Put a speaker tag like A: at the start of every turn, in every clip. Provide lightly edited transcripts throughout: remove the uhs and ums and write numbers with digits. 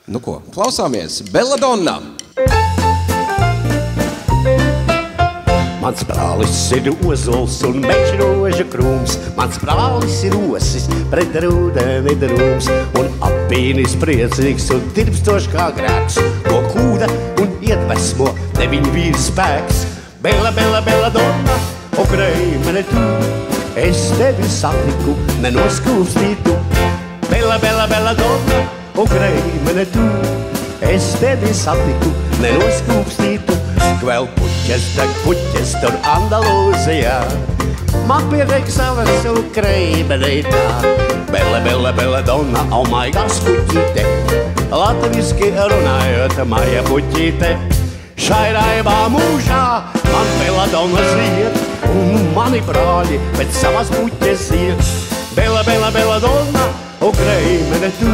A: Nu ko, klausāmies. Belladonna.
B: Mans brālis ir ozols un mežroža krūms. Mans brālis ir osis pret rūdeni drūms. Un apīnis priecīgs un tirpstošs kā grēks, ko kūda un iedvesmo deviņu vīru spēks. Bella, bella, belladonna, o kreimene tu, es tevi satiku, nenoskūpstītu. Bella, bella, belladonna, o kreimene tu, es tevi satiku, nenoskūpstītu. Kvēl puķes, tak puķes tur Andalūzijā, man pietiek savas un kreimenītā. Bella, bella, belladonna, oh my gosh, puķīte, latviski runājot, maja puķīte. Šai raibā mūžā man belladonna ziet, un mani brāļi pēc savas puķes iet. Bella, bella, belladonna, o kreimene tu,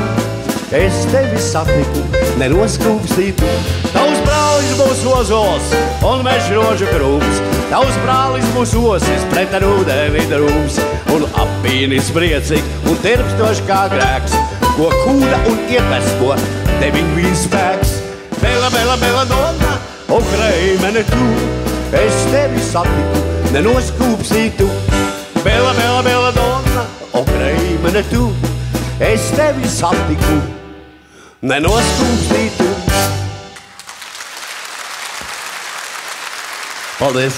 B: es tevi satiku, nenoskūpstītu. Tavs brālis būs ozols un mežroža krūms. Tavs brālis būs osis pret rūdeni drūms. Un apīnis priecīgs un tirpstošs kā grēks, ko kūda un iedvesmo deviņu vīru spēks. Bella, bella, belladonna, o kreimene tu, es tevi satiku, nenoskūpstītu. Bella, bella, belladonna, o kreimene tu, es tevi satiku, nenoskūpstītu. Paldies!